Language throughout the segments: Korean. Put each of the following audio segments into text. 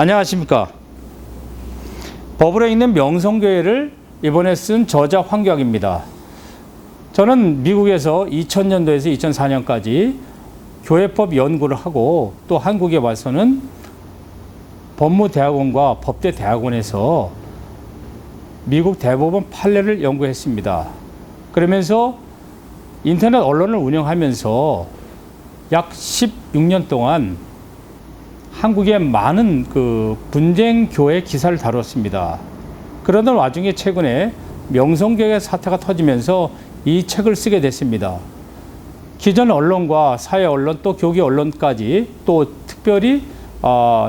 안녕하십니까. 버블에 있는 명성교회를 이번에 쓴 저자 황교학입니다. 저는 미국에서 2000년도에서 2004년까지 교회법 연구를 하고 또 한국에 와서는 법무대학원과 법대대학원에서 미국 대법원 판례를 연구했습니다. 그러면서 인터넷 언론을 운영하면서 약 16년 동안 한국의 많은 분쟁 교회 기사를 다뤘습니다. 그러던 와중에 최근에 명성교회 사태가 터지면서 이 책을 쓰게 됐습니다. 기존 언론과 사회 언론 또 교계 언론까지 또 특별히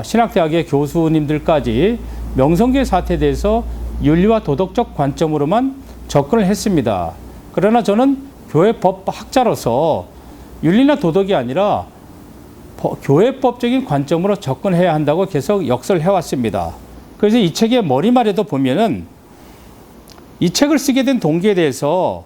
신학대학의 교수님들까지 명성교회 사태에 대해서 윤리와 도덕적 관점으로만 접근을 했습니다. 그러나 저는 교회법 학자로서 윤리나 도덕이 아니라 교회법적인 관점으로 접근해야 한다고 계속 역설을 해왔습니다. 그래서 이 책의 머리말에도 보면은 이 책을 쓰게 된 동기에 대해서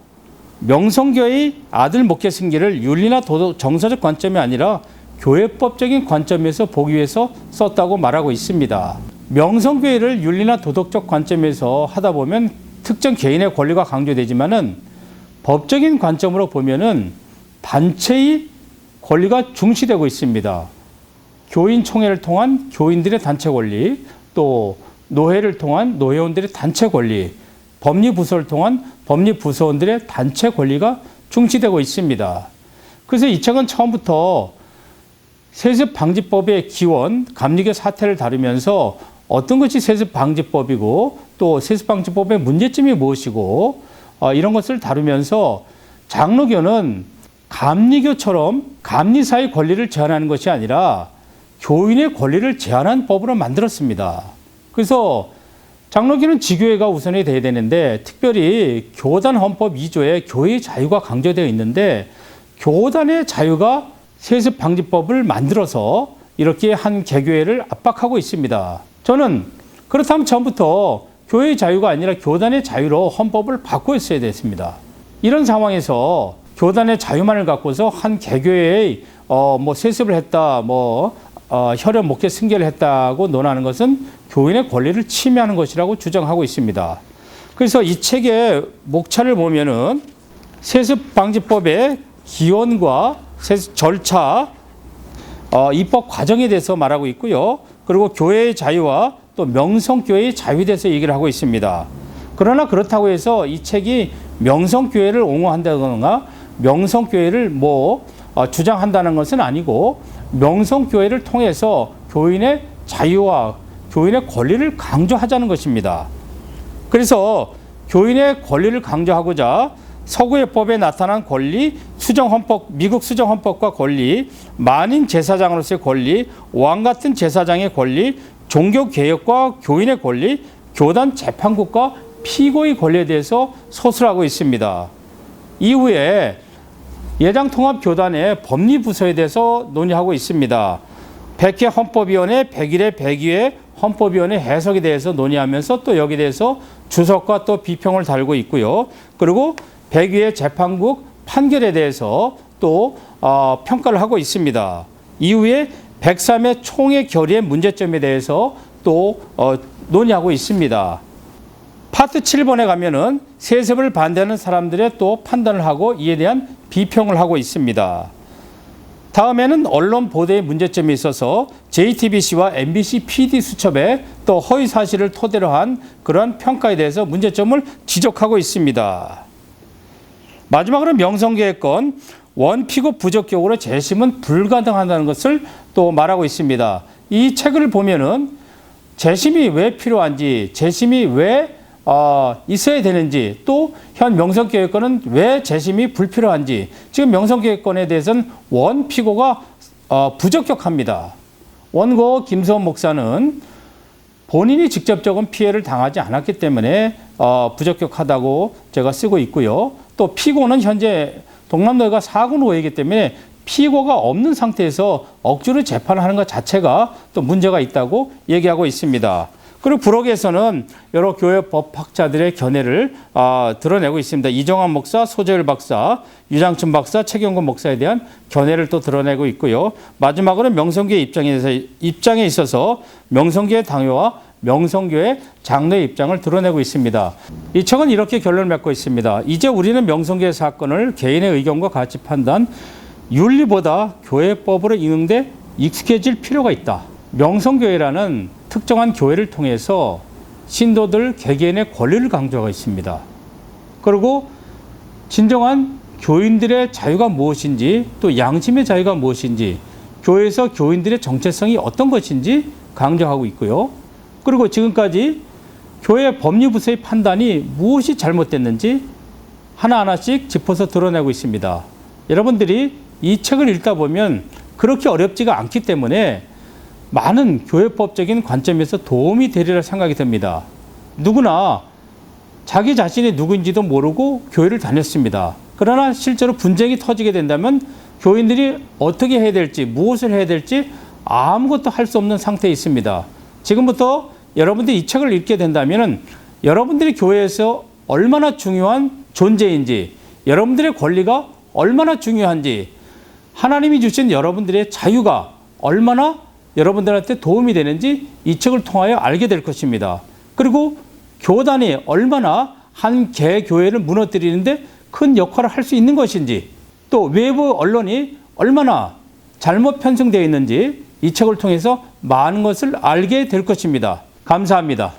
명성교회의 아들 목회 승계를 윤리나 도덕 정서적 관점이 아니라 교회법적인 관점에서 보기 위해서 썼다고 말하고 있습니다. 명성교회를 윤리나 도덕적 관점에서 하다 보면 특정 개인의 권리가 강조되지만은 법적인 관점으로 보면은 단체의 권리가 중시되고 있습니다. 교인총회를 통한 교인들의 단체 권리, 또 노회를 통한 노회원들의 단체 권리, 법리부서를 통한 법리부서원들의 단체 권리가 중시되고 있습니다. 그래서 이 책은 처음부터 세습방지법의 기원, 감리교 사태를 다루면서 어떤 것이 세습방지법이고 또 세습방지법의 문제점이 무엇이고 이런 것을 다루면서 장로교는 감리교처럼 감리사의 권리를 제한하는 것이 아니라 교인의 권리를 제한한 법으로 만들었습니다. 그래서 장로교는 지교회가 우선이 돼야 되는데 특별히 교단 헌법 2조에 교회의 자유가 강조되어 있는데 교단의 자유가 세습방지법을 만들어서 이렇게 한 개교회를 압박하고 있습니다. 저는 그렇다면 처음부터 교회의 자유가 아니라 교단의 자유로 헌법을 바꾸었어야 됐습니다. 이런 상황에서 교단의 자유만을 갖고서 한 개교회의 세습을 했다, 혈연 목회 승계를 했다고 논하는 것은 교인의 권리를 침해하는 것이라고 주장하고 있습니다. 그래서 이 책의 목차를 보면은 세습방지법의 기원과 세습 절차, 입법 과정에 대해서 말하고 있고요. 그리고 교회의 자유와 또 명성교회의 자유에 대해서 얘기를 하고 있습니다. 그러나 그렇다고 해서 이 책이 명성교회를 옹호한다거나 명성교회를 주장한다는 것은 아니고 명성교회를 통해서 교인의 자유와 교인의 권리를 강조하자는 것입니다. 그래서 교인의 권리를 강조하고자 서구의 법에 나타난 권리, 미국 수정헌법과 권리, 만인 제사장으로서의 권리, 왕 같은 제사장의 권리, 종교개혁과 교인의 권리, 교단 재판국과 피고의 권리에 대해서 서술하고 있습니다. 이후에 예장통합교단의 법리부서에 대해서 논의하고 있습니다. 100회 헌법위원회, 100일의 102회 헌법위원회 해석에 대해서 논의하면서 또 여기에 대해서 주석과 또 비평을 달고 있고요. 그리고 102회 재판국 판결에 대해서 또 평가를 하고 있습니다. 이후에 103회 총회 결의의 문제점에 대해서 또 논의하고 있습니다. 파트 7번에 가면은 세습을 반대하는 사람들의 또 판단을 하고 이에 대한 비평을 하고 있습니다. 다음에는 언론 보도의 문제점이 있어서 JTBC와 MBC PD 수첩에 또 허위 사실을 토대로 한 그러한 평가에 대해서 문제점을 지적하고 있습니다. 마지막으로 명성교회권 원피고 부적격으로 재심은 불가능하다는 것을 또 말하고 있습니다. 이 책을 보면은 재심이 왜 필요한지, 재심이 왜 있어야 되는지, 또 현 명성교회권은 왜 재심이 불필요한지, 지금 명성교회권에 대해서는 원피고가 부적격합니다. 원고 김서원 목사는 본인이 직접적인 피해를 당하지 않았기 때문에 부적격하다고 제가 쓰고 있고요. 또 피고는 현재 동남노회가 사고 노회이기 때문에 피고가 없는 상태에서 억지로 재판을 하는 것 자체가 또 문제가 있다고 얘기하고 있습니다. 그리고 부록에서는 여러 교회 법학자들의 견해를 드러내고 있습니다. 이정환 목사, 소재일 박사, 유장춘 박사, 최경건 목사에 대한 견해를 또 드러내고 있고요. 마지막으로 명성교회 입장에 있어서 명성교회 당회와 명성교회 장로의 입장을 드러내고 있습니다. 이 책은 이렇게 결론을 맺고 있습니다. 이제 우리는 명성교회 사건을 개인의 의견과 가치 판단, 윤리보다 교회법으로 이응돼 익숙해질 필요가 있다. 명성교회라는 특정한 교회를 통해서 신도들 개개인의 권리를 강조하고 있습니다. 그리고 진정한 교인들의 자유가 무엇인지, 또 양심의 자유가 무엇인지, 교회에서 교인들의 정체성이 어떤 것인지 강조하고 있고요. 그리고 지금까지 교회 법리부서의 판단이 무엇이 잘못됐는지 하나하나씩 짚어서 드러내고 있습니다. 여러분들이 이 책을 읽다 보면 그렇게 어렵지가 않기 때문에 많은 교회법적인 관점에서 도움이 되리라 생각이 듭니다. 누구나 자기 자신이 누구인지도 모르고 교회를 다녔습니다. 그러나 실제로 분쟁이 터지게 된다면 교인들이 어떻게 해야 될지, 무엇을 해야 될지 아무것도 할 수 없는 상태에 있습니다. 지금부터 여러분들이 이 책을 읽게 된다면 여러분들이 교회에서 얼마나 중요한 존재인지, 여러분들의 권리가 얼마나 중요한지, 하나님이 주신 여러분들의 자유가 얼마나 여러분들한테 도움이 되는지 이 책을 통하여 알게 될 것입니다. 그리고 교단이 얼마나 한 개교회를 무너뜨리는데 큰 역할을 할 수 있는 것인지, 또 외부 언론이 얼마나 잘못 편성되어 있는지 이 책을 통해서 많은 것을 알게 될 것입니다. 감사합니다.